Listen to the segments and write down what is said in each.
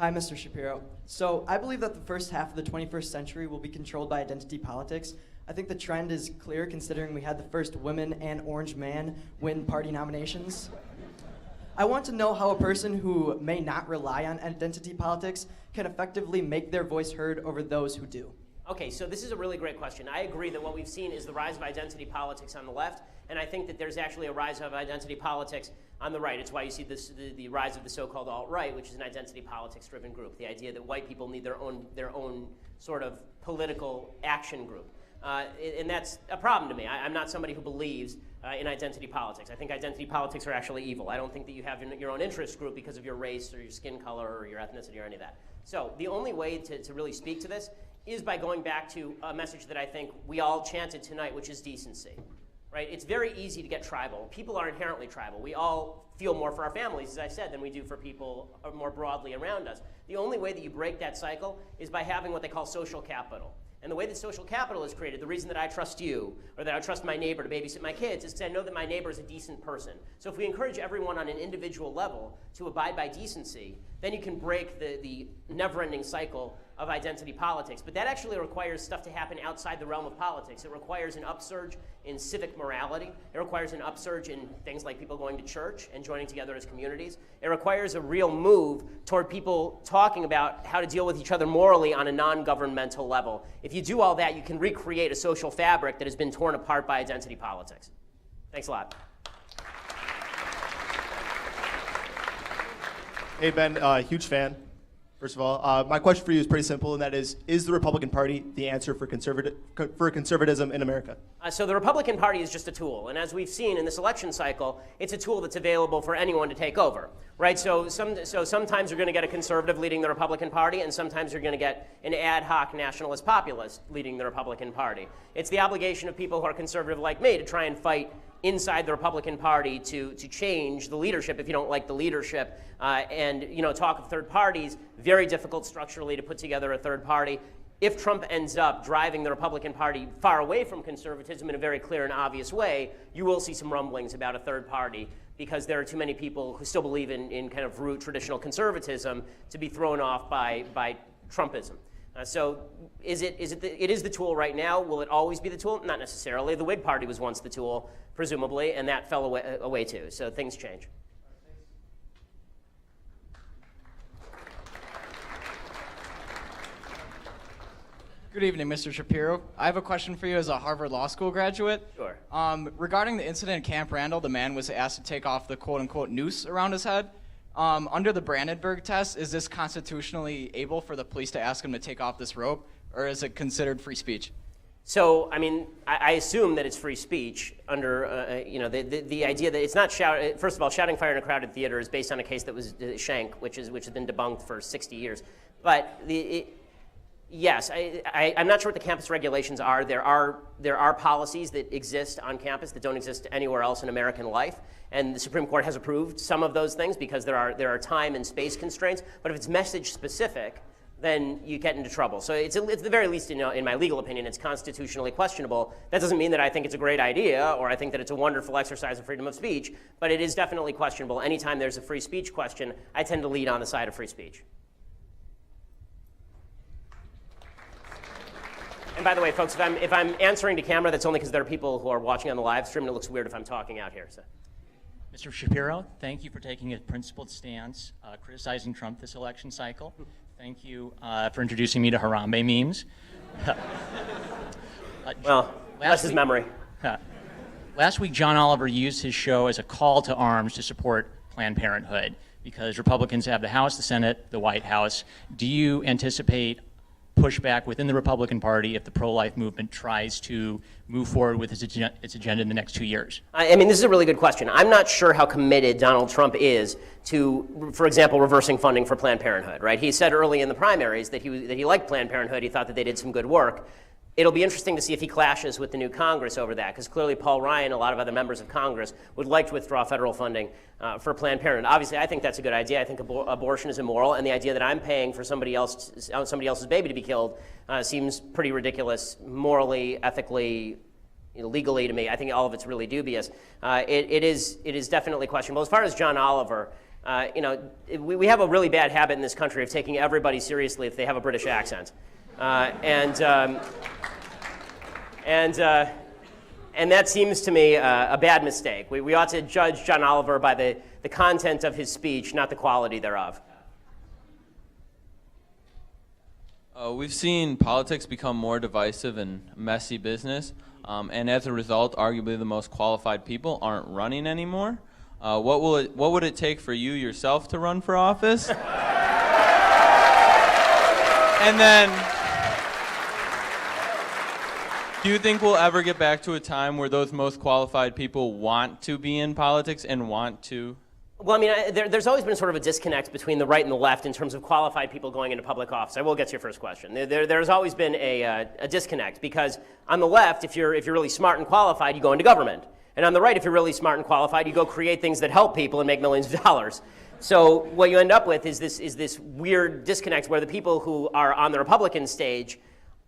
Hi, Mr. Shapiro. So I believe that the first half of the 21st century will be controlled by identity politics. I think the trend is clear considering we had the first women and orange man win party nominations. I want to know how a person who may not rely on identity politics can effectively make their voice heard over those who do. Okay, so this is a really great question. I agree that what we've seen is the rise of identity politics on the left, and I think that there's actually a rise of identity politics on the right. It's why you see the rise of the so-called alt-right, which is an identity politics-driven group. The idea that white people need their own sort of political action group. And that's a problem to me. I'm not somebody who believes in identity politics. I think identity politics are actually evil. I don't think that you have your own interest group because of your race or your skin color or your ethnicity or any of that. So the only way to really speak to this is by going back to a message that I think we all chanted tonight, which is decency. Right? It's very easy to get tribal. People are inherently tribal. We all feel more for our families, as I said, than we do for people more broadly around us. The only way that you break that cycle is by having what they call social capital. And the way that social capital is created, the reason that I trust you or that I trust my neighbor to babysit my kids is because I know that my neighbor is a decent person. So if we encourage everyone on an individual level to abide by decency, then you can break the never-ending cycle of identity politics. But that actually requires stuff to happen outside the realm of politics. It requires an upsurge in civic morality. It requires an upsurge in things like people going to church and joining together as communities. It requires a real move toward people talking about how to deal with each other morally on a non-governmental level. If you do all that, you can recreate a social fabric that has been torn apart by identity politics. Thanks a lot. Hey, Ben, huge fan, first of all. My question for you is pretty simple, and that is the Republican Party the answer for conservatism in America? So the Republican Party is just a tool, and as we've seen in this election cycle, it's a tool that's available for anyone to take over, right? So sometimes you're going to get a conservative leading the Republican Party, and sometimes you're going to get an ad hoc nationalist populist leading the Republican Party. It's the obligation of people who are conservative like me to try and fight inside the Republican Party to change the leadership if you don't like the leadership. And talk of third parties, very difficult structurally to put together a third party. If Trump ends up driving the Republican Party far away from conservatism in a very clear and obvious way, you will see some rumblings about a third party because there are too many people who still believe in kind of root traditional conservatism to be thrown off by Trumpism. So it is the tool right now. Will it always be the tool? Not necessarily. The Whig Party was once the tool, presumably, and that fell away too. So things change. Good evening, Mr. Shapiro. I have a question for you as a Harvard Law School graduate. Sure. Regarding the incident at Camp Randall, the man was asked to take off the quote-unquote noose around his head. Under the Brandenburg test, is this constitutionally able for the police to ask him to take off this rope, or is it considered free speech? So, I mean, I assume that it's free speech under, the idea that it's not first of all, shouting fire in a crowded theater is based on a case that was Schenck, which has been debunked for 60 years. But yes, I'm not sure what the campus regulations are. There are policies that exist on campus that don't exist anywhere else in American life. And the Supreme Court has approved some of those things because there are time and space constraints. But if it's message specific, then you get into trouble. So it's at the very least, in my legal opinion, it's constitutionally questionable. That doesn't mean that I think it's a great idea or I think that it's a wonderful exercise of freedom of speech, but it is definitely questionable. Anytime there's a free speech question, I tend to lead on the side of free speech. And by the way, folks, if I'm answering to camera, that's only because there are people who are watching on the live stream, and it looks weird if I'm talking out here. So. Mr. Shapiro, thank you for taking a principled stance, criticizing Trump this election cycle. Thank you for introducing me to Harambe memes. Well, bless his memory. Last week, John Oliver used his show as a call to arms to support Planned Parenthood because Republicans have the House, the Senate, the White House. Do you anticipate pushback within the Republican Party if the pro-life movement tries to move forward with its agenda in the next 2 years? I mean, this is a really good question. I'm not sure how committed Donald Trump is to, for example, reversing funding for Planned Parenthood, right? He said early in the primaries that he liked Planned Parenthood. He thought that they did some good work. It'll be interesting to see if he clashes with the new Congress over that, because clearly Paul Ryan and a lot of other members of Congress would like to withdraw federal funding for Planned Parenthood. Obviously, I think that's a good idea. I think abortion is immoral, and the idea that I'm paying for somebody else's baby to be killed seems pretty ridiculous, morally, ethically, legally to me. I think all of it's really dubious. It is definitely questionable. As far as John Oliver, We have a really bad habit in this country of taking everybody seriously if they have a British accent. And that seems to me a bad mistake. We ought to judge John Oliver by the content of his speech, not the quality thereof. We've seen politics become more divisive and messy business, and as a result, arguably the most qualified people aren't running anymore. What would it take for you yourself to run for office? And then, do you think we'll ever get back to a time where those most qualified people want to be in politics and want to? Well, I mean, there's always been sort of a disconnect between the right and the left in terms of qualified people going into public office. I will get to your first question. There's always been a disconnect because on the left, if you're really smart and qualified, you go into government. And on the right, if you're really smart and qualified, you go create things that help people and make millions of dollars. So what you end up with is this weird disconnect where the people who are on the Republican stage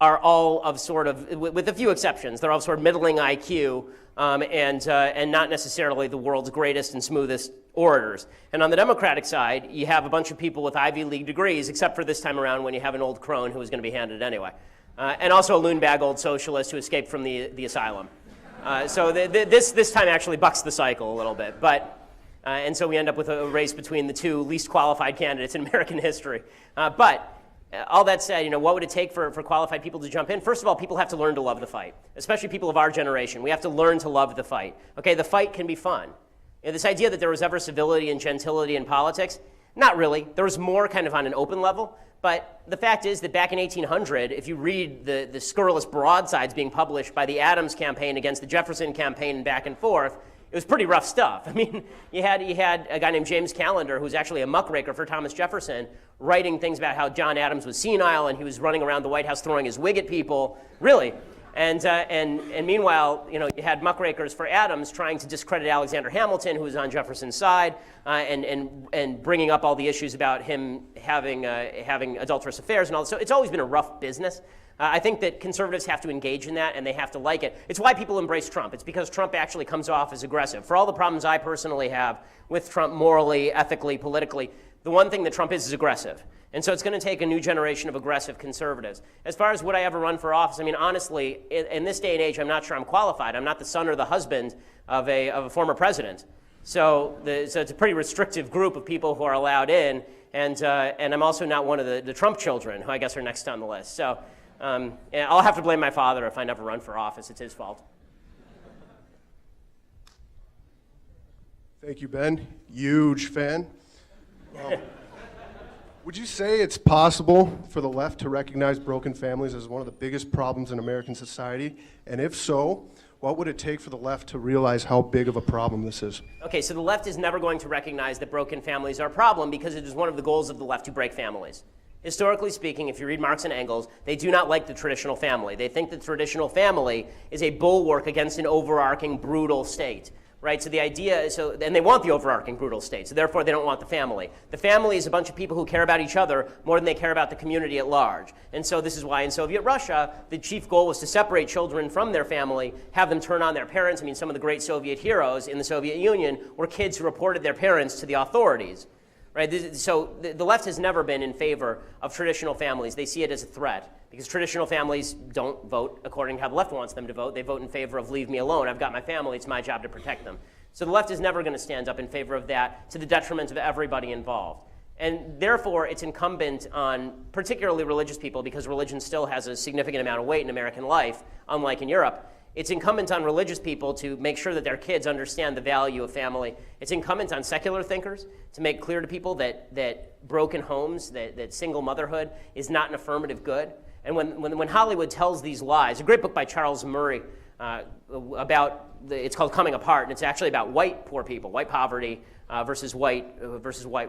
are all of sort of, with a few exceptions, they're all sort of middling IQ and not necessarily the world's greatest and smoothest orators. And on the Democratic side, you have a bunch of people with Ivy League degrees, except for this time around when you have an old crone who is going to be handed it anyway. And also a loon bag old socialist who escaped from the asylum. So this time actually bucks the cycle a little bit. And so we end up with a race between the two least qualified candidates in American history. But all that said, what would it take for qualified people to jump in? First of all, people have to learn to love the fight, especially people of our generation. We have to learn to love the fight. Okay, the fight can be fun. This idea that there was ever civility and gentility in politics, not really. There was more kind of on an open level. But the fact is that back in 1800, if you read the scurrilous broadsides being published by the Adams campaign against the Jefferson campaign and back and forth, it was pretty rough stuff. I mean, you had a guy named James Callender, who's actually a muckraker for Thomas Jefferson, writing things about how John Adams was senile and he was running around the White House throwing his wig at people, really. And meanwhile, you had muckrakers for Adams trying to discredit Alexander Hamilton, who was on Jefferson's side, and bringing up all the issues about him having adulterous affairs and all. So it's always been a rough business. I think that conservatives have to engage in that, and they have to like it. It's why people embrace Trump. It's because Trump actually comes off as aggressive. For all the problems I personally have with Trump morally, ethically, politically, the one thing that Trump is aggressive. And so it's going to take a new generation of aggressive conservatives. As far as would I ever run for office, I mean, honestly, in this day and age, I'm not sure I'm qualified. I'm not the son or the husband of a former president. So it's a pretty restrictive group of people who are allowed in. And I'm also not one of the Trump children, who I guess are next on the list. So I'll have to blame my father if I never run for office. It's his fault. Thank you, Ben. Huge fan. Would you say it's possible for the left to recognize broken families as one of the biggest problems in American society? And if so, what would it take for the left to realize how big of a problem this is? Okay, so the left is never going to recognize that broken families are a problem because it is one of the goals of the left to break families. Historically speaking, if you read Marx and Engels, they do not like the traditional family. They think the traditional family is a bulwark against an overarching brutal state. Right, so the idea, and they want the overarching brutal state, so therefore they don't want the family. The family is a bunch of people who care about each other more than they care about the community at large. And so this is why in Soviet Russia, the chief goal was to separate children from their family, have them turn on their parents. I mean, some of the great Soviet heroes in the Soviet Union were kids who reported their parents to the authorities. Right, so the left has never been in favor of traditional families. They see it as a threat. Because traditional families don't vote according to how the left wants them to vote. They vote in favor of leave me alone. I've got my family. It's my job to protect them. So the left is never going to stand up in favor of that to the detriment of everybody involved. And therefore, it's incumbent on particularly religious people, because religion still has a significant amount of weight in American life, unlike in Europe. It's incumbent on religious people to make sure that their kids understand the value of family. It's incumbent on secular thinkers to make clear to people that broken homes, that single motherhood is not an affirmative good. And when Hollywood tells these lies, a great book by Charles Murray it's called Coming Apart, and it's actually about white poor people, white poverty versus white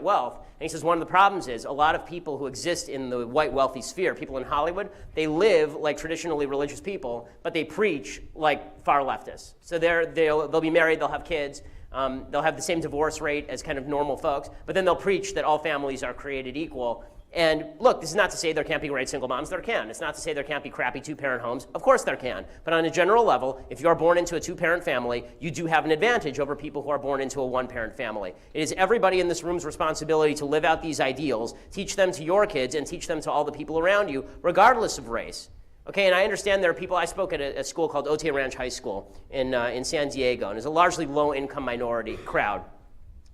wealth. And he says one of the problems is a lot of people who exist in the white wealthy sphere, people in Hollywood, they live like traditionally religious people, but they preach like far leftists. So they'll be married, they'll have kids, they'll have the same divorce rate as kind of normal folks, but then they'll preach that all families are created equal. And look, this is not to say there can't be great single moms. There can. It's not to say there can't be crappy two-parent homes. Of course there can. But on a general level, if you are born into a two-parent family, you do have an advantage over people who are born into a one-parent family. It is everybody in this room's responsibility to live out these ideals, teach them to your kids, and teach them to all the people around you, regardless of race. Okay, and I understand there are people. I spoke at a school called Otay Ranch High School in San Diego, and it's a largely low-income minority crowd.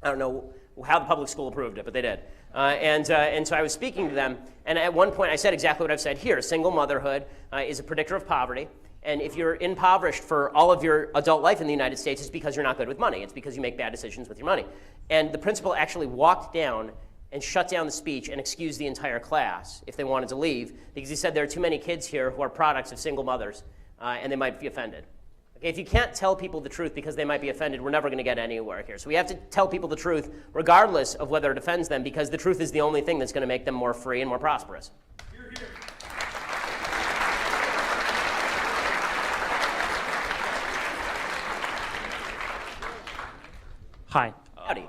I don't know how the public school approved it, but they did. And so I was speaking to them, and at one point I said exactly what I've said here. Single motherhood is a predictor of poverty, and if you're impoverished for all of your adult life in the United States, it's because you're not good with money. It's because you make bad decisions with your money. And the principal actually walked down and shut down the speech and excused the entire class if they wanted to leave, because he said there are too many kids here who are products of single mothers, and they might be offended. Okay, if you can't tell people the truth because they might be offended, we're never going to get anywhere here. So we have to tell people the truth regardless of whether it offends them, because the truth is the only thing that's going to make them more free and more prosperous. Hear, hear. Hi. Howdy.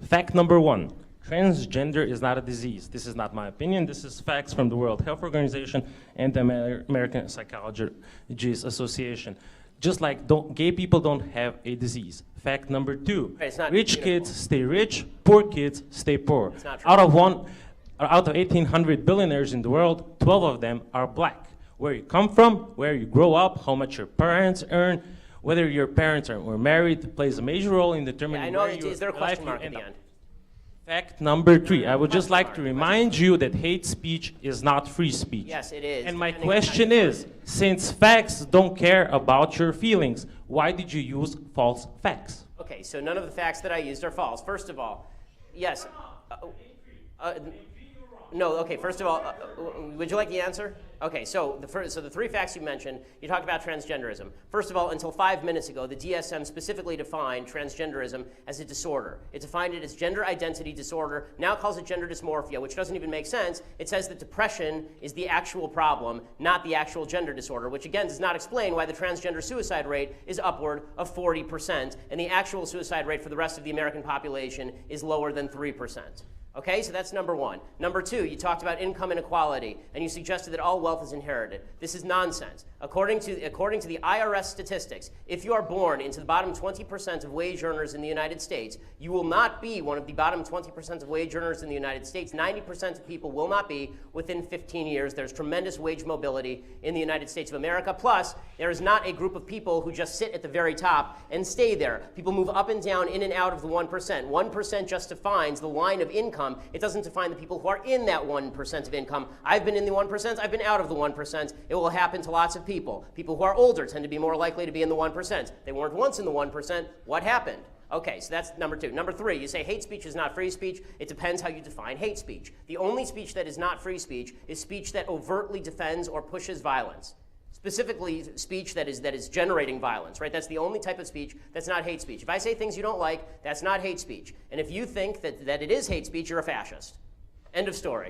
Fact number 1. Transgender is not a disease. This is not my opinion. This is facts from the World Health Organization and the American Psychologists Association. Just like gay people don't have a disease. Fact number 2. Rich kids stay rich, poor kids stay poor. It's not true. Out of 1,800 billionaires in the world, 12 of them are black. Where you come from, where you grow up, how much your parents earn, whether your parents were married plays a major role in determining I know. where Is there a question mark at the end? Fact number 3. I would just like to remind you that hate speech is not free speech. Yes, it is. And my question is, since facts don't care about your feelings, why did you use false facts? Okay, so none of the facts that I used are false. First of all, yes. No, okay, first of all, would you like the answer? Okay, so the 3 facts you mentioned, you talked about transgenderism. First of all, until 5 minutes ago, the DSM specifically defined transgenderism as a disorder. It defined it as gender identity disorder, now calls it gender dysmorphia, which doesn't even make sense. It says that depression is the actual problem, not the actual gender disorder, which again does not explain why the transgender suicide rate is upward of 40%, and the actual suicide rate for the rest of the American population is lower than 3%. Okay, so that's number 1. Number 2, you talked about income inequality, and you suggested that all wealth is inherited. This is nonsense. According to the IRS statistics, if you are born into the bottom 20% of wage earners in the United States, you will not be one of the bottom 20% of wage earners in the United States. 90% of people will not be within 15 years. There's tremendous wage mobility in the United States of America. Plus, there is not a group of people who just sit at the very top and stay there. People move up and down, in and out of the 1%. 1% just defines the line of income. It doesn't define the people who are in that 1% of income. I've been in the 1%. I've been out of the 1%. It will happen to lots of people. People who are older tend to be more likely to be in the 1%. They weren't once in the 1%. What happened? Okay, so that's number 2. Number 3, you say hate speech is not free speech. It depends how you define hate speech. The only speech that is not free speech is speech that overtly defends or pushes violence. Specifically, speech that is generating violence, right? That's the only type of speech that's not hate speech. If I say things you don't like, that's not hate speech. And if you think that it is hate speech, you're a fascist. End of story.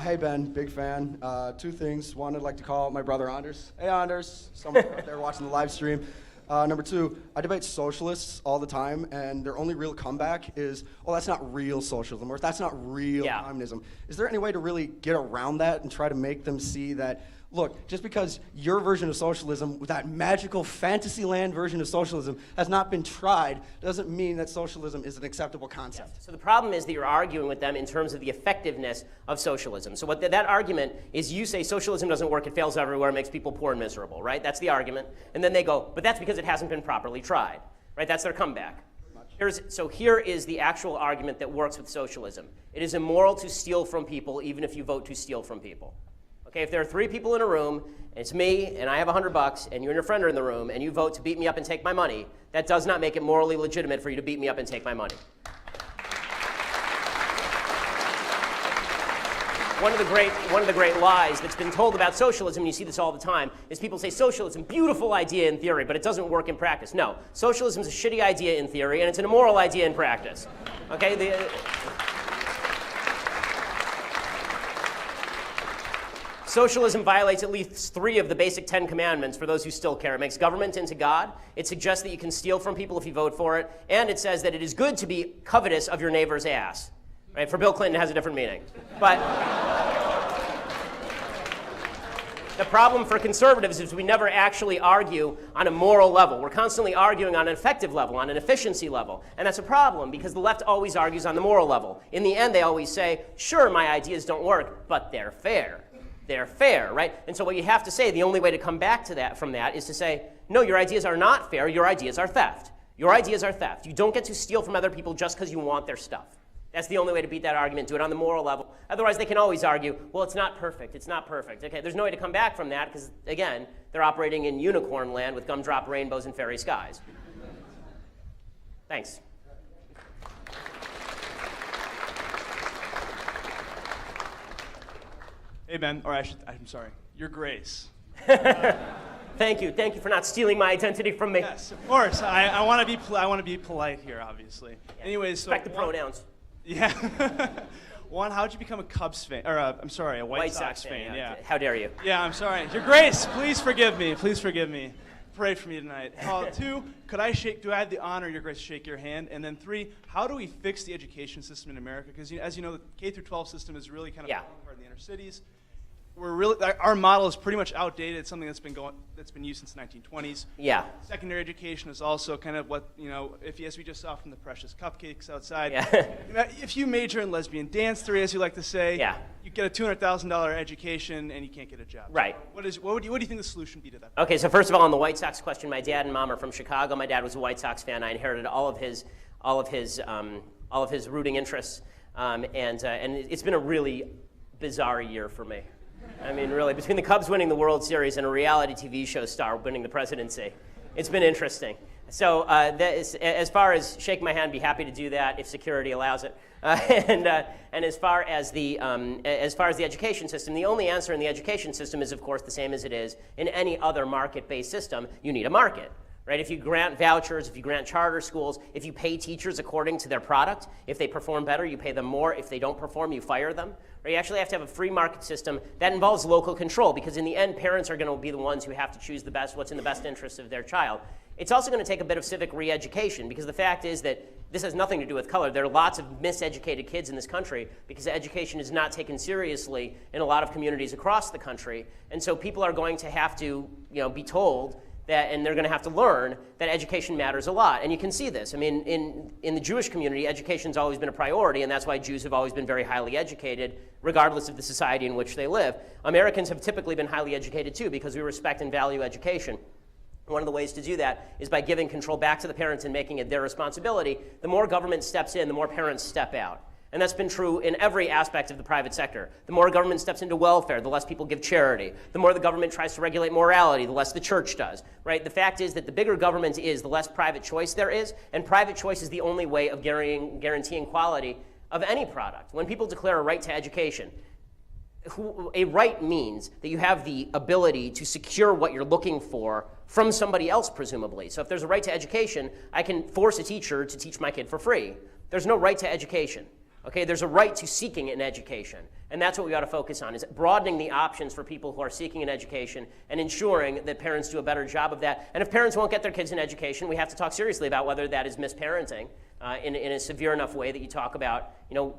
Hey Ben, big fan. 2 things. 1, I'd like to call my brother Anders. Hey Anders, someone out there watching the live stream. Number 2, I debate socialists all the time, and their only real comeback is, oh, that's not real socialism, or that's not real communism. Is there any way to really get around that and try to make them see that, look, just because your version of socialism, that magical fantasy land version of socialism, has not been tried, doesn't mean that socialism is an acceptable concept. Yes. So the problem is that you're arguing with them in terms of the effectiveness of socialism. So what that argument is, you say socialism doesn't work, it fails everywhere, it makes people poor and miserable, right? That's the argument. And then they go, but that's because it hasn't been properly tried, right? That's their comeback. So here is the actual argument that works with socialism. It is immoral to steal from people even if you vote to steal from people. Okay, if there are 3 people in a room, and it's me, and I have $100, and you and your friend are in the room, and you vote to beat me up and take my money, that does not make it morally legitimate for you to beat me up and take my money. One of the great lies that's been told about socialism, and you see this all the time, is people say socialism, beautiful idea in theory, but it doesn't work in practice. No, socialism is a shitty idea in theory, and it's an immoral idea in practice. Okay, Socialism violates at least 3 of the basic 10 commandments for those who still care. It makes government into God. It suggests that you can steal from people if you vote for it. And it says that it is good to be covetous of your neighbor's ass. Right? For Bill Clinton, it has a different meaning. But the problem for conservatives is we never actually argue on a moral level. We're constantly arguing on an effective level, on an efficiency level. And that's a problem because the left always argues on the moral level. In the end, they always say, sure, my ideas don't work, but they're fair. They're fair, right? And so what you have to say, the only way to come back to that from that is to say, no, your ideas are not fair, your ideas are theft. Your ideas are theft. You don't get to steal from other people just because you want their stuff. That's the only way to beat that argument. Do it on the moral level. Otherwise, they can always argue, well, it's not perfect. It's not perfect. Okay, there's no way to come back from that because, again, they're operating in unicorn land with gumdrop rainbows and fairy skies. Thanks. Hey, Ben, or I'm sorry, Your Grace. Thank you. Thank you for not stealing my identity from me. Yes, of course. I want to be polite here, obviously. Yeah. Anyways, so respect the pronouns. Yeah. One, how'd you become a Cubs fan? Or I'm sorry, a White Sox fan? Yeah. How dare you? Yeah, I'm sorry. Your Grace, please forgive me. Please forgive me. Pray for me tonight. 2, do I have the honor, Your Grace, to shake your hand? And then 3, how do we fix the education system in America? Because as you know, the K-12 system is really kind of falling apart in the inner cities. Our model is pretty much outdated. It's something that's been used since the 1920s. Yeah. Secondary education is also kind of what, as we just saw from the precious cupcakes outside. Yeah. If you major in lesbian dance theory, as you like to say, yeah. you get a $200,000 education and you can't get a job. Right. So what do you think the solution be to that? Okay, so first of all, on the White Sox question, my dad and mom are from Chicago. My dad was a White Sox fan. I inherited all of his rooting interests, and it's been a really bizarre year for me. I mean, really, between the Cubs winning the World Series and a reality TV show star winning the presidency, it's been interesting. So as far as shake my hand, be happy to do that if security allows it. And as far as the education system, the only answer in the education system is, of course, the same as it is in any other market-based system. You need a market. Right? If you grant vouchers, if you grant charter schools, if you pay teachers according to their product, if they perform better, you pay them more. If they don't perform, you fire them. Right? You actually have to have a free market system that involves local control because in the end, parents are going to be the ones who have to choose what's in the best interest of their child. It's also going to take a bit of civic re-education because the fact is that this has nothing to do with color. There are lots of miseducated kids in this country because education is not taken seriously in a lot of communities across the country. And so people are going to have to be told that, and they're going to have to learn that education matters a lot. And you can see this. I mean, in the Jewish community, education's always been a priority, and that's why Jews have always been very highly educated, regardless of the society in which they live. Americans have typically been highly educated, too, because we respect and value education. One of the ways to do that is by giving control back to the parents and making it their responsibility. The more government steps in, the more parents step out. And that's been true in every aspect of the private sector. The more government steps into welfare, the less people give charity. The more the government tries to regulate morality, the less the church does. Right? The fact is that the bigger government is, the less private choice there is, and private choice is the only way of guaranteeing quality of any product. When people declare a right to education, a right means that you have the ability to secure what you're looking for from somebody else, presumably. So if there's a right to education, I can force a teacher to teach my kid for free. There's no right to education. Okay, there's a right to seeking an education, and that's what we ought to focus on, is broadening the options for people who are seeking an education and ensuring that parents do a better job of that. And if parents won't get their kids an education, we have to talk seriously about whether that is misparenting in a severe enough way that you talk about,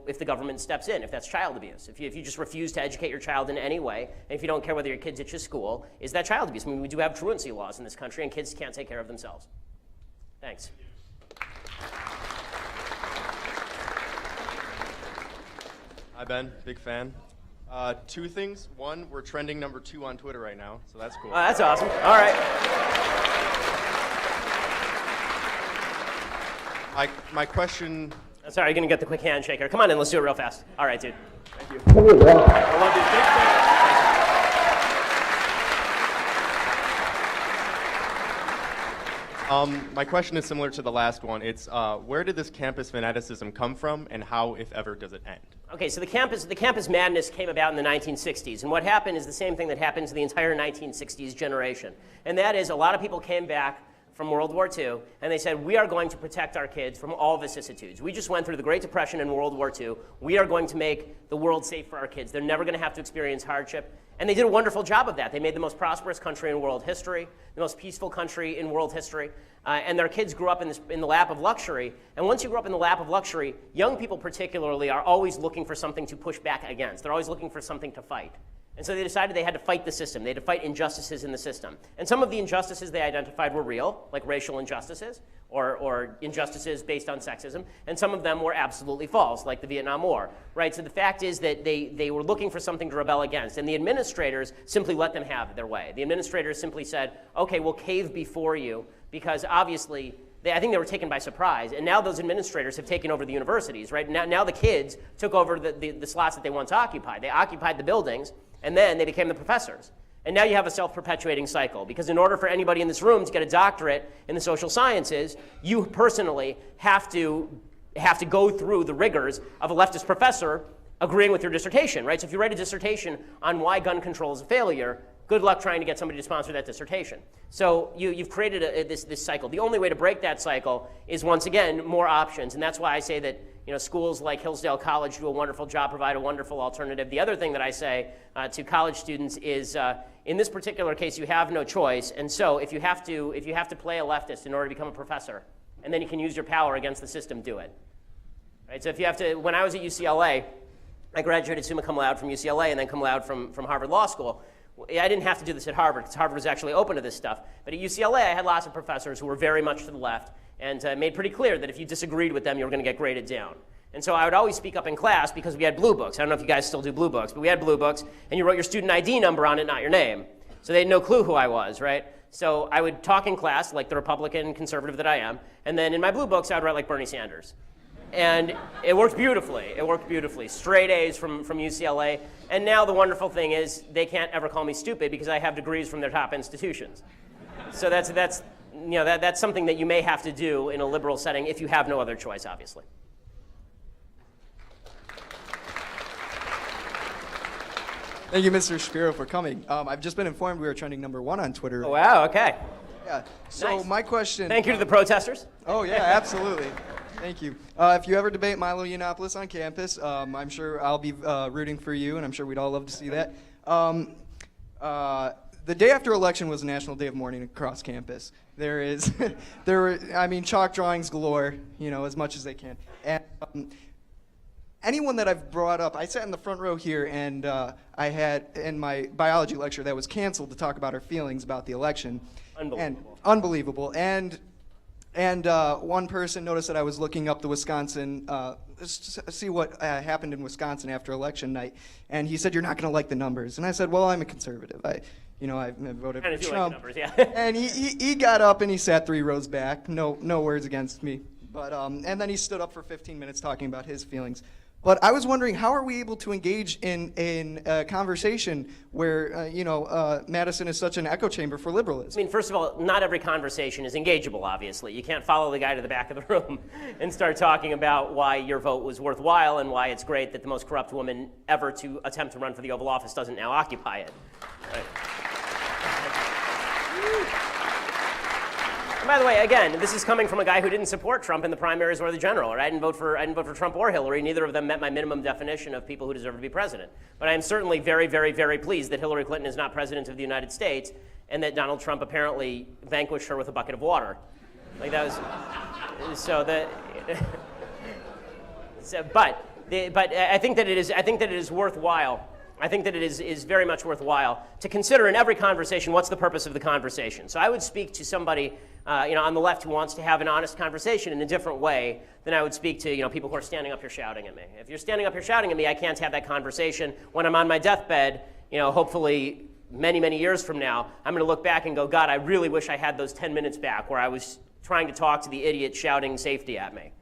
if the government steps in, if that's child abuse. If you just refuse to educate your child in any way, and if you don't care whether your kid ditches school, is that child abuse? I mean, we do have truancy laws in this country, and kids can't take care of themselves. Thanks. Hi, Ben. Big fan. 2 things. 1, we're trending number 2 on Twitter right now, so that's cool. Oh, that's awesome. All right. My question... Sorry, you're going to get the quick handshaker. Come on in, let's do it real fast. All right, dude. Thank you. I love you. Big fan. My question is similar to the last one. It's where did this campus fanaticism come from, and how, if ever, does it end? Okay, so the campus madness came about in the 1960s, and what happened is the same thing that happened to the entire 1960s generation, and that is a lot of people came back from World War II, and they said, we are going to protect our kids from all vicissitudes. We just went through the Great Depression and World War II. We are going to make the world safe for our kids. They're never going to have to experience hardship. And they did a wonderful job of that. They made the most prosperous country in world history, the most peaceful country in world history, and their kids grew up in the lap of luxury. And once you grow up in the lap of luxury, young people particularly are always looking for something to push back against. They're always looking for something to fight. And so they decided they had to fight the system. They had to fight injustices in the system. And some of the injustices they identified were real, like racial injustices or injustices based on sexism. And some of them were absolutely false, like the Vietnam War. Right? So the fact is that they were looking for something to rebel against. And the administrators simply let them have their way. The administrators simply said, OK, we'll cave before you, because obviously I think they were taken by surprise. And now those administrators have taken over the universities. Right? Now the kids took over the slots that they once occupied. They occupied the buildings, and then they became the professors. And now you have a self-perpetuating cycle, because in order for anybody in this room to get a doctorate in the social sciences, you personally have to go through the rigors of a leftist professor agreeing with your dissertation, right? So if you write a dissertation on why gun control is a failure, good luck trying to get somebody to sponsor that dissertation. So you've created this cycle. The only way to break that cycle is, once again, more options. And that's why I say that schools like Hillsdale College do a wonderful job, provide a wonderful alternative. The other thing that I say to college students is, in this particular case, you have no choice. And so if you have to play a leftist in order to become a professor, and then you can use your power against the system, do it. Right? So if you have to, when I was at UCLA, I graduated summa cum laude from UCLA and then cum laude from Harvard Law School. I didn't have to do this at Harvard, because Harvard was actually open to this stuff. But at UCLA, I had lots of professors who were very much to the left, and made pretty clear that if you disagreed with them, you were going to get graded down. And so I would always speak up in class, because we had blue books. I don't know if you guys still do blue books, but we had blue books, and you wrote your student ID number on it, not your name. So they had no clue who I was, right? So I would talk in class like the Republican conservative that I am, and then in my blue books, I would write like Bernie Sanders. And it worked beautifully. It worked beautifully. Straight A's from UCLA. And now the wonderful thing is they can't ever call me stupid, because I have degrees from their top institutions. So that's something that you may have to do in a liberal setting if you have no other choice, obviously. Thank you, Mr. Shapiro, for coming. I've just been informed we were trending #1 on Twitter. Oh, wow, okay. Yeah. So Nice. my question. Thank you to the protesters. Oh yeah, absolutely. Thank you. If you ever debate Milo Yiannopoulos on campus, I'm sure I'll be rooting for you, and I'm sure we'd all love to see that. The day after election was a national day of mourning across campus. There were chalk drawings galore, as much as they can. And anyone that I've brought up, I sat in the front row here, and I had in my biology lecture that was canceled to talk about our feelings about the election. Unbelievable. And one person noticed that I was looking up the Wisconsin, see what happened in Wisconsin after election night, and he said, "You're not going to like the numbers." And I said, "Well, I'm a conservative. I voted for Trump." Like the numbers, yeah. And he got up and he sat 3 rows back. No words against me. But and then he stood up for 15 minutes talking about his feelings. But I was wondering, how are we able to engage in a conversation where, Madison is such an echo chamber for liberalism? I mean, first of all, not every conversation is engageable, obviously. You can't follow the guy to the back of the room and start talking about why your vote was worthwhile and why it's great that the most corrupt woman ever to attempt to run for the Oval Office doesn't now occupy it. Right. And by the way, again, this is coming from a guy who didn't support Trump in the primaries or the general. Right? I didn't vote for Trump or Hillary. Neither of them met my minimum definition of people who deserve to be president. But I am certainly very, very, very pleased that Hillary Clinton is not president of the United States, and that Donald Trump apparently vanquished her with a bucket of water. Like that was so that. But I think that it is worthwhile. I think that it is very much worthwhile to consider in every conversation what's the purpose of the conversation. So I would speak to somebody on the left who wants to have an honest conversation in a different way than I would speak to people who are standing up here shouting at me. If you're standing up here shouting at me, I can't have that conversation. When I'm on my deathbed, hopefully many, many years from now, I'm going to look back and go, God, I really wish I had those 10 minutes back where I was trying to talk to the idiot shouting safety at me.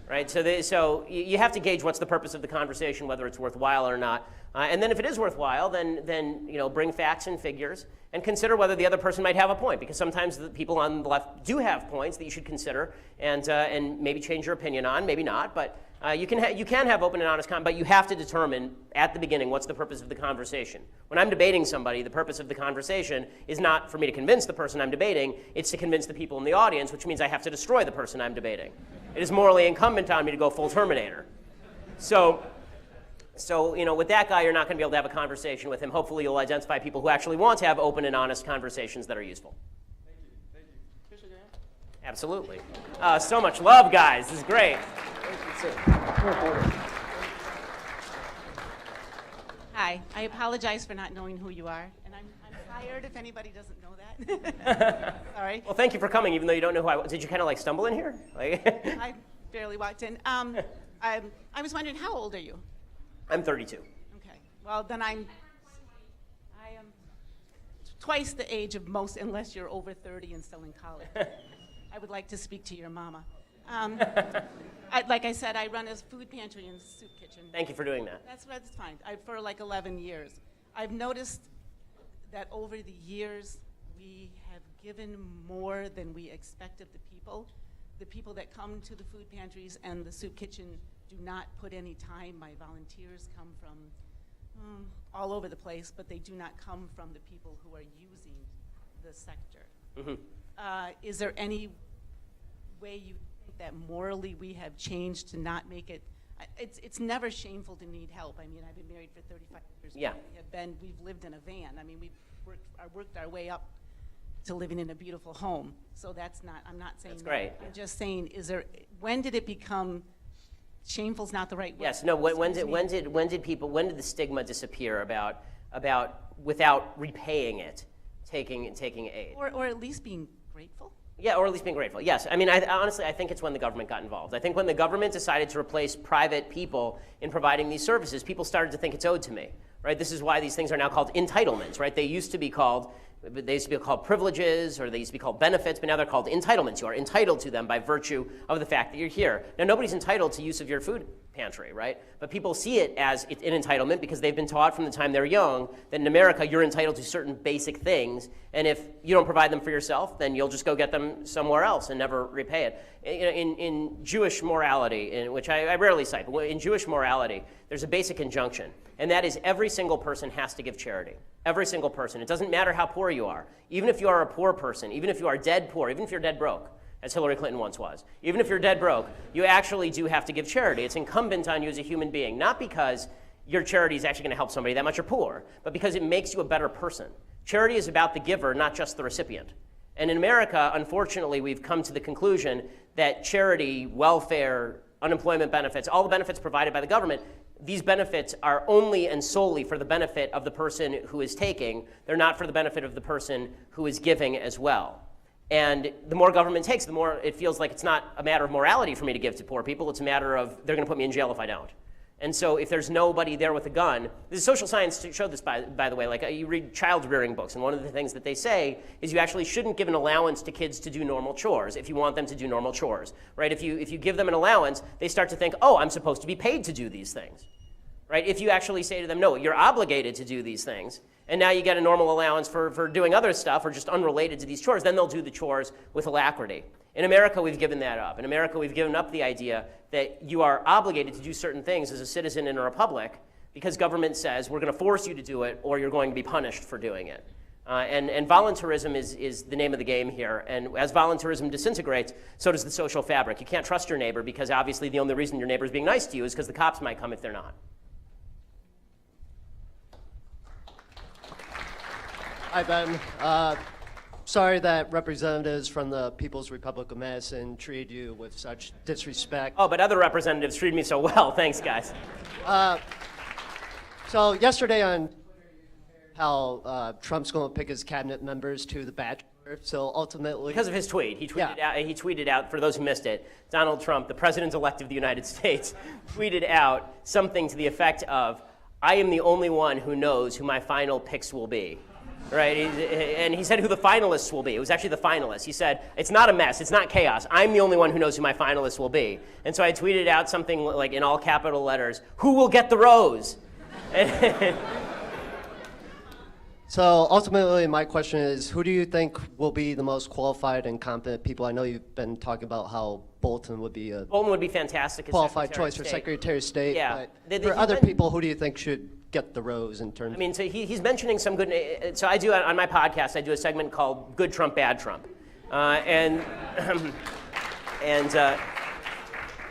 Right? So you have to gauge what's the purpose of the conversation, whether it's worthwhile or not. And then if it is worthwhile, then bring facts and figures and consider whether the other person might have a point, because sometimes the people on the left do have points that you should consider and maybe change your opinion on, maybe not. But you can have open and honest but you have to determine at the beginning what's the purpose of the conversation. When I'm debating somebody, the purpose of the conversation is not for me to convince the person I'm debating, it's to convince the people in the audience, which means I have to destroy the person I'm debating. It is morally incumbent on me to go full Terminator. So So, with that guy, you're not going to be able to have a conversation with him. Hopefully, you'll identify people who actually want to have open and honest conversations that are useful. Thank you. Absolutely. So much love, guys. This is great. Hi. I apologize for not knowing who you are, and I'm tired if anybody doesn't know that. Sorry. Well, thank you for coming, even though you don't know who I was. Did you kind of stumble in here? I barely walked in. I was wondering, how old are you? I'm 32. Okay. Well, then I am twice the age of most, unless you're over 30 and still in college. I would like to speak to your mama. Like I said, I run a food pantry and soup kitchen. Thank you for doing that. That's fine. For 11 years. I've noticed that over the years, we have given more than we expect of the people. The people that come to the food pantries and the soup kitchen do not put any time. My volunteers come from all over the place, but they do not come from the people who are using the sector. Mm-hmm. Is there any way you think that morally we have changed to not make it? It's never shameful to need help. I mean, I've been married for 35 years. Yeah. We've lived in a van. I mean, we've worked our way up to living in a beautiful home. So I'm not saying that's great. I'm just saying, when did it become shameful's not the right word? Yes. No. When did the stigma disappear about without repaying it, taking aid, or at least being grateful? Yeah, or at least being grateful. Yes. I mean, honestly, I think it's when the government got involved. I think when the government decided to replace private people in providing these services, people started to think it's owed to me. Right. This is why these things are now called entitlements. Right. They used to be called privileges, or they used to be called benefits, but now they're called entitlements. You are entitled to them by virtue of the fact that you're here. Now, nobody's entitled to use of your food pantry, right? But people see it as an entitlement because they've been taught from the time they're young that in America you're entitled to certain basic things, and if you don't provide them for yourself, then you'll just go get them somewhere else and never repay it. In Jewish morality, in which I rarely cite, but in Jewish morality, there's a basic injunction, and that is every single person has to give charity. Every single person. It doesn't matter how poor you are. Even if you are a poor person, even if you are dead poor, even if you're dead broke, as Hillary Clinton once was, even if you're dead broke, you actually do have to give charity. It's incumbent on you as a human being, not because your charity is actually going to help somebody that much or poor, but because it makes you a better person. Charity is about the giver, not just the recipient. And in America, unfortunately, we've come to the conclusion that charity, welfare, unemployment benefits, all the benefits provided by the government, these benefits are only and solely for the benefit of the person who is taking. They're not for the benefit of the person who is giving as well. And the more government takes, the more it feels like it's not a matter of morality for me to give to poor people. It's a matter of they're going to put me in jail if I don't. And so if there's nobody there with a gun, this is social science showed this, by the way. Like you read child rearing books, and one of the things that they say is you actually shouldn't give an allowance to kids to do normal chores if you want them to do normal chores, right? If you give them an allowance, they start to think, oh, I'm supposed to be paid to do these things, right? If you actually say to them, no, you're obligated to do these things, and now you get a normal allowance for doing other stuff or just unrelated to these chores, then they'll do the chores with alacrity. In America, we've given that up. In America, we've given up the idea that you are obligated to do certain things as a citizen in a republic because government says we're going to force you to do it or you're going to be punished for doing it. And voluntarism is the name of the game here. And as voluntarism disintegrates, so does the social fabric. You can't trust your neighbor because obviously the only reason your neighbor is being nice to you is because the cops might come if they're not. Hi, Ben. Sorry that representatives from the People's Republic of Madison treated you with such disrespect. Oh, but other representatives treated me so well. Thanks, guys. So yesterday on how Trump's going to pick his cabinet members to the Bachelor, so ultimately... Because of his tweet. He tweeted out, for those who missed it, Donald Trump, the president-elect of the United States, tweeted out something to the effect of, I am the only one who knows who my final picks will be. Right, and he said who the finalists will be. It was actually the finalists. He said, it's not a mess, it's not chaos. I'm the only one who knows who my finalists will be. And so I tweeted out something like in all capital letters, who will get the rose? So ultimately, my question is, who do you think will be the most qualified and competent people? I know you've been talking about how Bolton would be a fantastic qualified choice for Secretary of State. Yeah. But for other people, who do you think should get the rose in terms? I mean, so he's mentioning some good. So I do on my podcast. I do a segment called "Good Trump, Bad Trump," and I've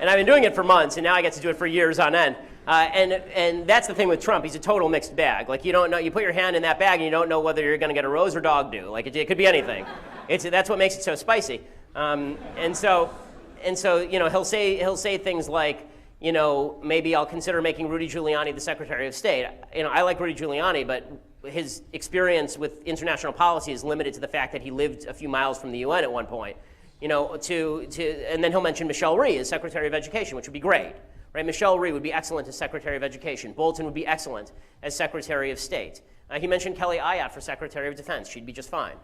been doing it for months, and now I get to do it for years on end. And that's the thing with Trump. He's a total mixed bag. Like, you don't know, you put your hand in that bag and you don't know whether you're going to get a rose or dog do. Like, it could be anything. That's what makes it so spicy. And so you know, he'll say things like, you know, maybe I'll consider making Rudy Giuliani the Secretary of State. You know, I like Rudy Giuliani, but his experience with international policy is limited to the fact that he lived a few miles from the UN at one point. You know, and then he'll mention Michelle Rhee as Secretary of Education, which would be great. Right? Michelle Rhee would be excellent as Secretary of Education. Bolton would be excellent as Secretary of State. He mentioned Kelly Ayotte for Secretary of Defense. She'd be just fine.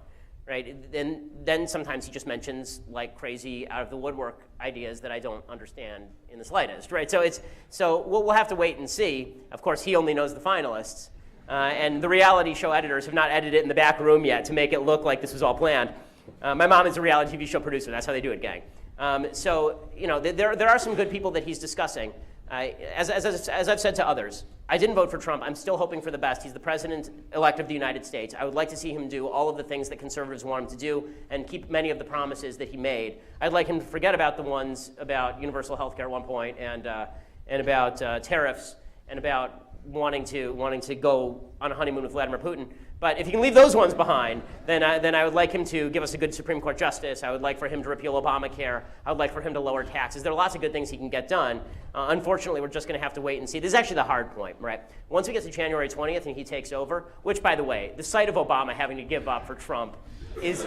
Right? Then sometimes he just mentions like crazy out of the woodwork ideas that I don't understand in the slightest. Right? So we'll have to wait and see. Of course, he only knows the finalists. And the reality show editors have not edited it in the back room yet to make it look like this was all planned. My mom is a reality TV show producer. That's how they do it, gang. So, you know, there are some good people that he's discussing. As I've said to others, I didn't vote for Trump. I'm still hoping for the best. He's the president-elect of the United States. I would like to see him do all of the things that conservatives want him to do and keep many of the promises that he made. I'd like him to forget about the ones about universal health care at one point and about tariffs and about wanting to go on a honeymoon with Vladimir Putin. But if he can leave those ones behind, then I would like him to give us a good Supreme Court justice. I would like for him to repeal Obamacare. I would like for him to lower taxes. There are lots of good things he can get done. Unfortunately, we're just going to have to wait and see. This is actually the hard point, right? Once we get to January 20th and he takes over, which, by the way, the sight of Obama having to give up for Trump is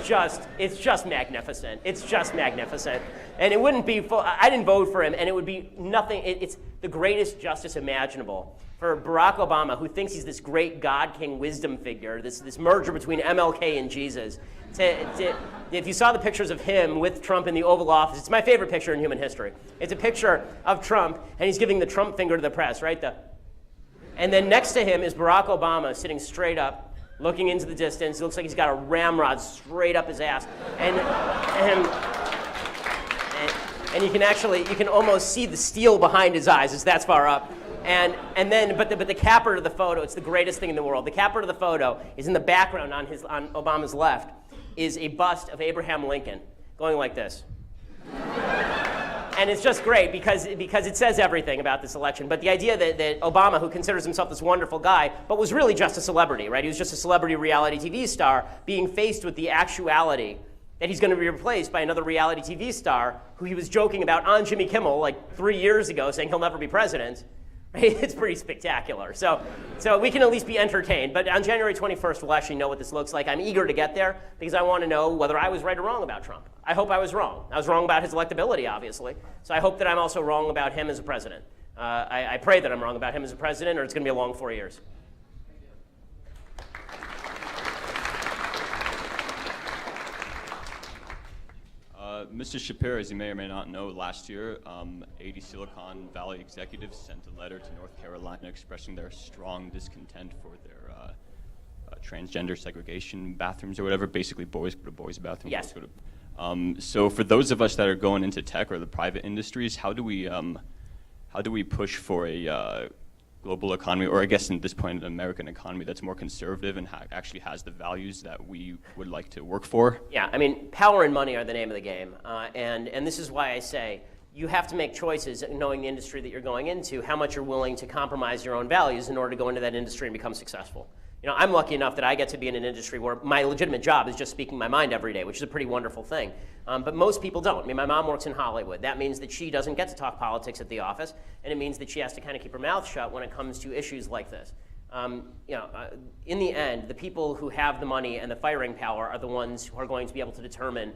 it's just magnificent. It's just magnificent. And it wouldn't be, I didn't vote for him, and it would be nothing, it's the greatest justice imaginable for Barack Obama, who thinks he's this great God King wisdom figure, this merger between MLK and Jesus. If you saw the pictures of him with Trump in the Oval Office, it's my favorite picture in human history. It's a picture of Trump, and he's giving the Trump finger to the press, right? And then next to him is Barack Obama sitting straight up, looking into the distance. It looks like he's got a ramrod straight up his ass. And you can almost see the steel behind his eyes. It's that far up. But the capper to the photo, it's the greatest thing in the world. The capper to the photo is in the background on Obama's left, is a bust of Abraham Lincoln going like this. And it's just great because it says everything about this election. But the idea that Obama, who considers himself this wonderful guy, but was really just a celebrity, right? He was just a celebrity reality TV star being faced with the actuality that he's going to be replaced by another reality TV star who he was joking about on Jimmy Kimmel like 3 years ago, saying he'll never be president. It's pretty spectacular. So we can at least be entertained. But on January 21st, we'll actually know what this looks like. I'm eager to get there because I want to know whether I was right or wrong about Trump. I hope I was wrong. I was wrong about his electability, obviously. So I hope that I'm also wrong about him as a president. I pray that I'm wrong about him as a president, or it's going to be a long 4 years. Mr. Shapiro, as you may or may not know, last year, 80 Silicon Valley executives sent a letter to North Carolina expressing their strong discontent for their transgender segregation bathrooms or whatever, basically boys go to boys' bathrooms. Yes. Girls go to, so for those of us that are going into tech or the private industries, how do we push for a global economy, or I guess at this point an American economy that's more conservative and actually has the values that we would like to work for? Yeah, I mean, power and money are the name of the game. And this is why I say you have to make choices knowing the industry that you're going into, how much you're willing to compromise your own values in order to go into that industry and become successful. You know, I'm lucky enough that I get to be in an industry where my legitimate job is just speaking my mind every day, which is a pretty wonderful thing. But most people don't. I mean, my mom works in Hollywood. That means that she doesn't get to talk politics at the office, and it means that she has to kind of keep her mouth shut when it comes to issues like this. In the end, the people who have the money and the firing power are the ones who are going to be able to determine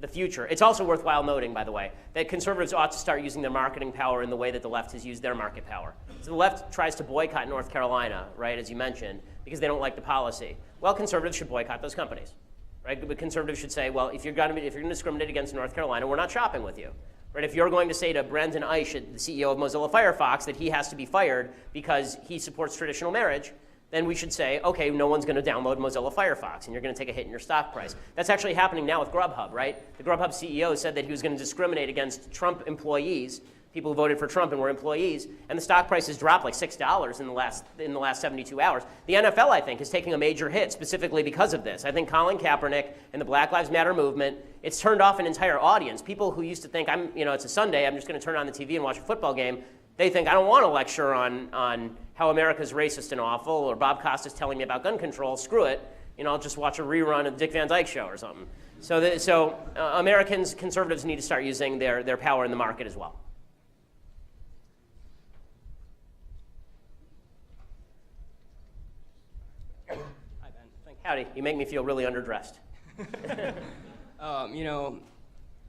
the future. It's also worthwhile noting, by the way, that conservatives ought to start using their marketing power in the way that the left has used their market power. So the left tries to boycott North Carolina, right, as you mentioned, because they don't like the policy. Well, conservatives should boycott those companies, right? But conservatives should say, well, if you're going to discriminate against North Carolina, we're not shopping with you. Right? If you're going to say to Brendan Eich, the CEO of Mozilla Firefox, that he has to be fired because he supports traditional marriage, then we should say, okay, no one's going to download Mozilla Firefox, and you're going to take a hit in your stock price. That's actually happening now with Grubhub, right? The Grubhub CEO said that he was going to discriminate against Trump employees, people who voted for Trump and were employees, and the stock price has dropped like $6 in the last 72 hours. The NFL, I think, is taking a major hit specifically because of this. I think Colin Kaepernick and the Black Lives Matter movement, it's turned off an entire audience. People who used to think, it's a Sunday, I'm just going to turn on the TV and watch a football game. They think I don't want to lecture on how America's racist and awful, or Bob Costa's telling me about gun control. Screw it. I'll just watch a rerun of the Dick Van Dyke Show or something. So Americans, conservatives need to start using their power in the market as well. Hi, Ben. Howdy. You make me feel really underdressed.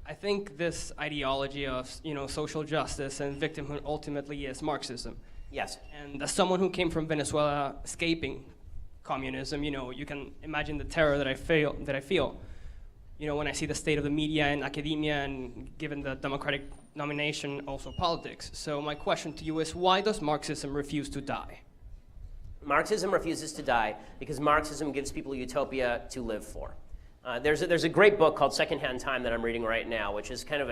I think this ideology of social justice and victimhood ultimately is Marxism. Yes. And as someone who came from Venezuela, escaping communism, you can imagine the terror that I feel. When I see the state of the media and academia, and given the Democratic nomination, also politics. So my question to you is, why does Marxism refuse to die? Marxism refuses to die because Marxism gives people a utopia to live for. There's a great book called Secondhand Time that I'm reading right now, which is kind of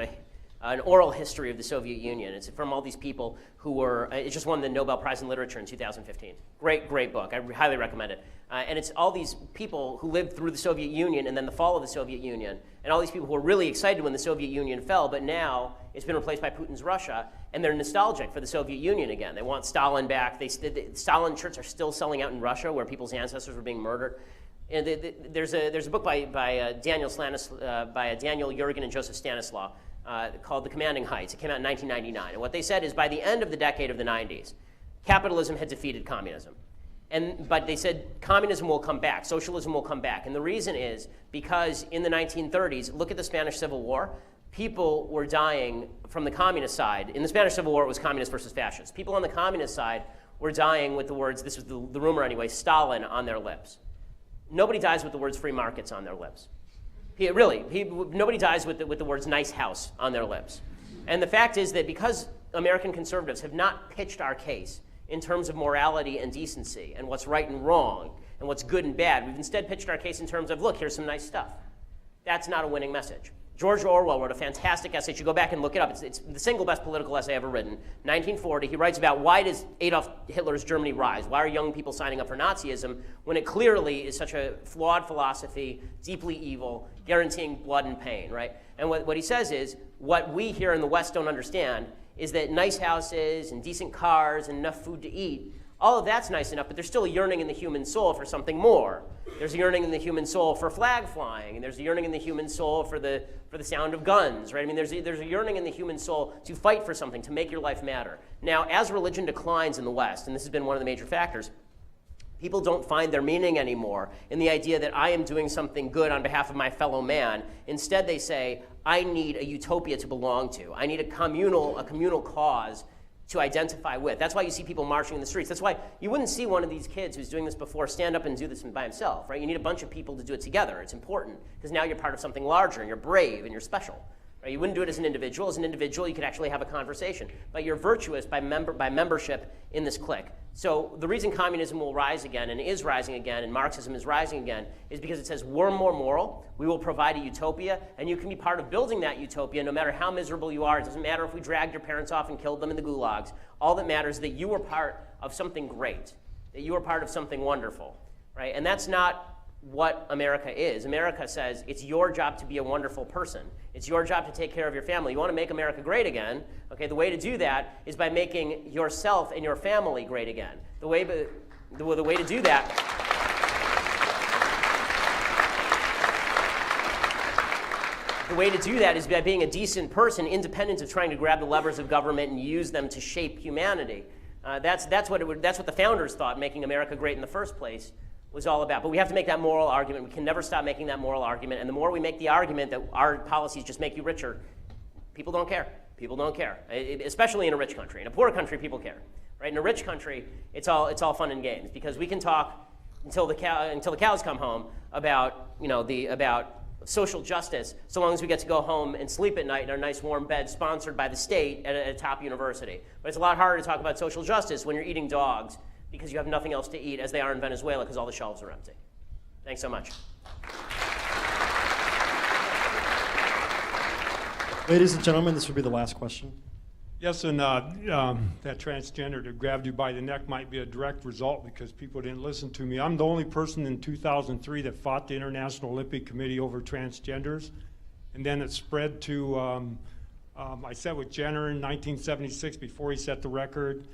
an oral history of the Soviet Union. It's from all these people who were, it just won the Nobel Prize in Literature in 2015. Great book. I highly recommend it. And it's all these people who lived through the Soviet Union and then the fall of the Soviet Union, and all these people who were really excited when the Soviet Union fell, but now it's been replaced by Putin's Russia, and they're nostalgic for the Soviet Union again. They want Stalin back. Stalin shirts are still selling out in Russia, where people's ancestors were being murdered. And there's a book by Daniel Yergin and Joseph Stanislaw called The Commanding Heights. It came out in 1999. And what they said is by the end of the decade of the 90s, capitalism had defeated communism. But they said communism will come back, socialism will come back. And the reason is because in the 1930s, look at the Spanish Civil War, people were dying from the communist side. In the Spanish Civil War, it was communist versus fascist. People on the communist side were dying with the words, this was the rumor anyway, Stalin on their lips. Nobody dies with the words free markets on their lips. Nobody dies with the words nice house on their lips. And the fact is that because American conservatives have not pitched our case in terms of morality and decency and what's right and wrong and what's good and bad, we've instead pitched our case in terms of, look, here's some nice stuff. That's not a winning message. George Orwell wrote a fantastic essay. You should go back and look it up. It's the single best political essay ever written. 1940, he writes about why does Adolf Hitler's Germany rise? Why are young people signing up for Nazism when it clearly is such a flawed philosophy, deeply evil, guaranteeing blood and pain, right? And what he says is, what we here in the West don't understand is that nice houses and decent cars and enough food to eat, all of that's nice enough, but there's still a yearning in the human soul for something more. There's a yearning in the human soul for flag flying, and there's a yearning in the human soul for the sound of guns, right? I mean, there's a yearning in the human soul to fight for something, to make your life matter. Now, as religion declines in the West, and this has been one of the major factors, people don't find their meaning anymore in the idea that I am doing something good on behalf of my fellow man. Instead, they say, I need a utopia to belong to. I need a communal cause to identify with. That's why you see people marching in the streets. That's why you wouldn't see one of these kids who's doing this before stand up and do this by himself, right? You need a bunch of people to do it together. It's important because now you're part of something larger and you're brave and you're special. Right? You wouldn't do it as an individual. As an individual, you could actually have a conversation. But you're virtuous by membership in this clique. So the reason communism will rise again and is rising again and Marxism is rising again is because it says we're more moral, we will provide a utopia, and you can be part of building that utopia no matter how miserable you are. It doesn't matter if we dragged your parents off and killed them in the gulags. All that matters is that you were part of something great, that you were part of something wonderful. Right? And that's not what America is. America says it's your job to be a wonderful person. It's your job to take care of your family. You want to make America great again, okay? The way to do that is by making yourself and your family great again. The way to do that is by being a decent person, independent of trying to grab the levers of government and use them to shape humanity. That's what the founders thought making America great in the first place was all about. But we have to make that moral argument. We can never stop making that moral argument. And the more we make the argument that our policies just make you richer, people don't care. People don't care, especially in a rich country. In a poor country, people care. Right? In a rich country, it's all fun and games because we can talk until the cows come home about social justice, so long as we get to go home and sleep at night in our nice warm bed sponsored by the state at a top university. But it's a lot harder to talk about social justice when you're eating dogs because you have nothing else to eat, as they are in Venezuela, because all the shelves are empty. Thanks so much. Ladies and gentlemen, this will be the last question. Yes, and that transgender that grabbed you by the neck might be a direct result because people didn't listen to me. I'm the only person in 2003 that fought the International Olympic Committee over transgenders, and then it spread to I sat with Jenner in 1976 before he set the record.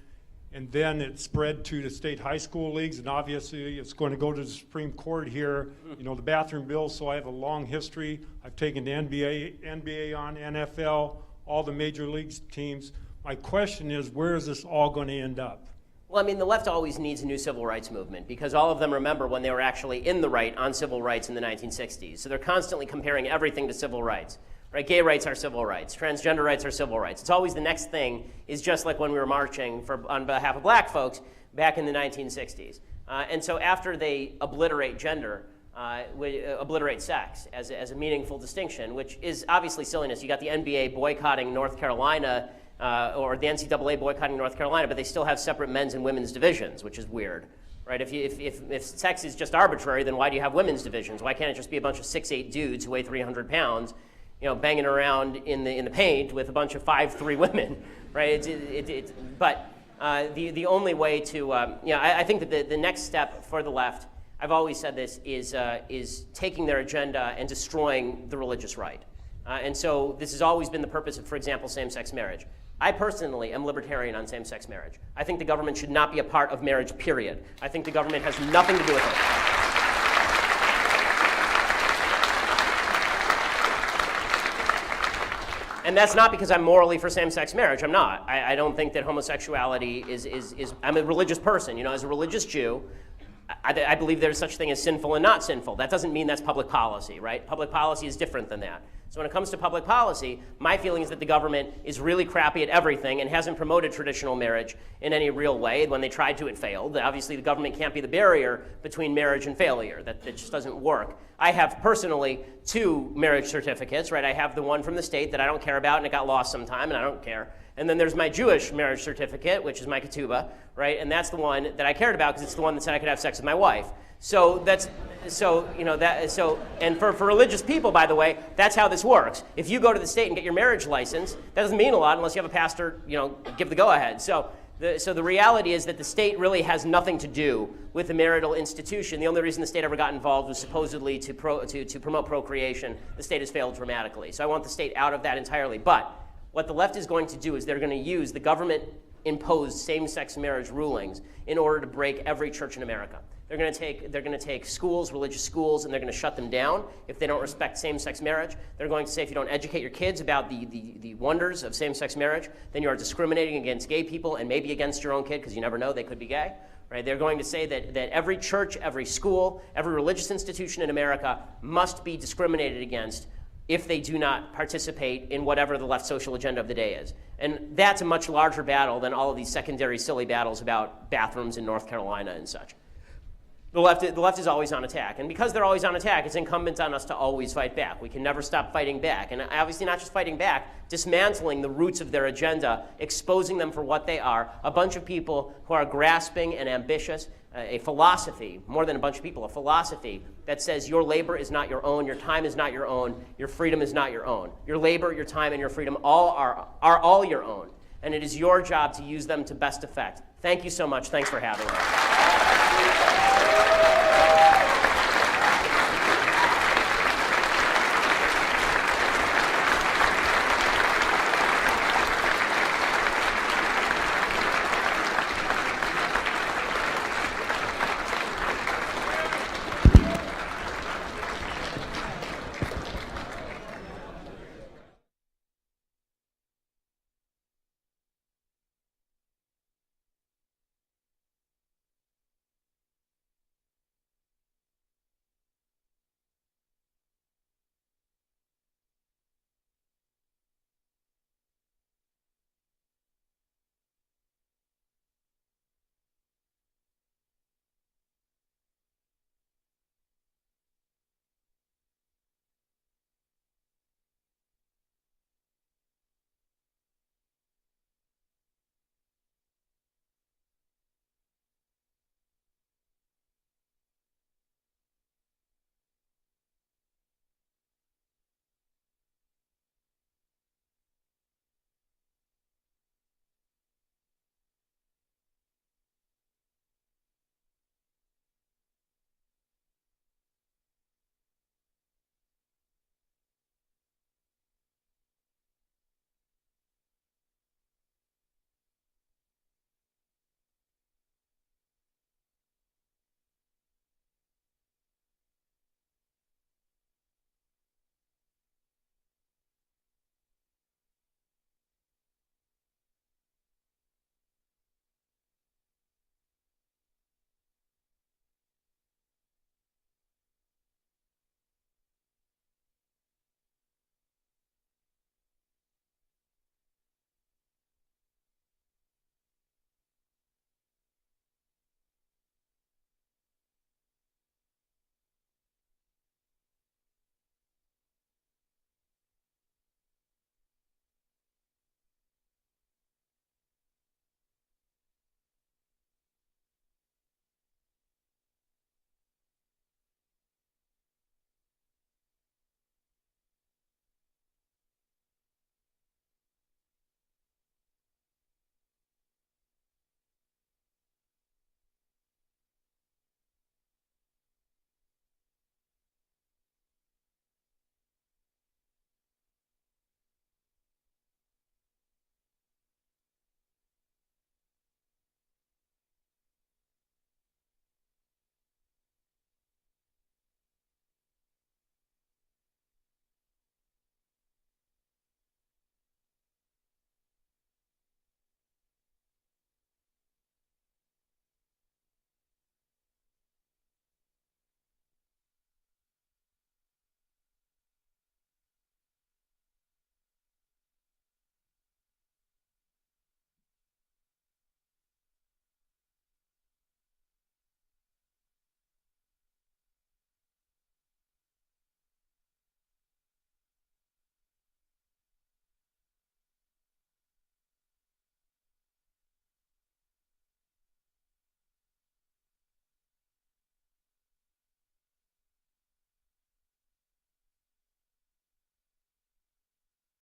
And then it spread to the state high school leagues, and obviously it's going to go to the Supreme Court here. You know, the bathroom bill, so I have a long history. I've taken the NBA on, NFL, all the major leagues teams. My question is, where is this all going to end up? Well, I mean, the left always needs a new civil rights movement because all of them remember when they were actually in the right on civil rights in the 1960s. So they're constantly comparing everything to civil rights. Right? Gay rights are civil rights. Transgender rights are civil rights. It's always the next thing is just like when we were marching on behalf of black folks back in the 1960s. And so after they obliterate gender, obliterate sex as a meaningful distinction, which is obviously silliness. You got the NBA boycotting North Carolina or the NCAA boycotting North Carolina, but they still have separate men's and women's divisions, which is weird. Right? If sex is just arbitrary, then why do you have women's divisions? Why can't it just be a bunch of 6'8" dudes who weigh 300 pounds banging around in the paint with a bunch of 5'3" women, right? But the only way to, I think that the next step for the left, I've always said this, is taking their agenda and destroying the religious right. And so this has always been the purpose of, for example, same-sex marriage. I personally am libertarian on same-sex marriage. I think the government should not be a part of marriage, period. I think the government has nothing to do with it. And that's not because I'm morally for same-sex marriage. I'm not. I don't think that homosexuality is I'm a religious person. As a religious Jew, I believe there's such thing as sinful and not sinful. That doesn't mean that's public policy, right? Public policy is different than that. So when it comes to public policy, my feeling is that the government is really crappy at everything and hasn't promoted traditional marriage in any real way. When they tried to, it failed. Obviously, the government can't be the barrier between marriage and failure. That just doesn't work. I have personally 2 marriage certificates, right? I have the one from the state that I don't care about and it got lost sometime and I don't care. And then there's my Jewish marriage certificate, which is my ketubah, right? And that's the one that I cared about because it's the one that said I could have sex with my wife. And for religious people, by the way, that's how this works. If you go to the state and get your marriage license, that doesn't mean a lot unless you have a pastor, give the go-ahead. So the reality is that the state really has nothing to do with the marital institution. The only reason the state ever got involved was supposedly to promote procreation. The state has failed dramatically. So I want the state out of that entirely. But what the left is going to do is they're going to use the government-imposed same-sex marriage rulings in order to break every church in America. They're going to take schools, religious schools, and they're going to shut them down if they don't respect same-sex marriage. They're going to say if you don't educate your kids about the wonders of same-sex marriage, then you are discriminating against gay people and maybe against your own kid because you never know, they could be gay. Right? They're going to say that every church, every school, every religious institution in America must be discriminated against if they do not participate in whatever the left social agenda of the day is. And that's a much larger battle than all of these secondary silly battles about bathrooms in North Carolina and such. The left is always on attack. And because they're always on attack, it's incumbent on us to always fight back. We can never stop fighting back. And obviously not just fighting back, dismantling the roots of their agenda, exposing them for what they are, a bunch of people who are grasping and ambitious, a philosophy, more than a bunch of people, a philosophy that says your labor is not your own, your time is not your own, your freedom is not your own. Your labor, your time, and your freedom are all your own. And it is your job to use them to best effect. Thank you so much. Thanks for having me.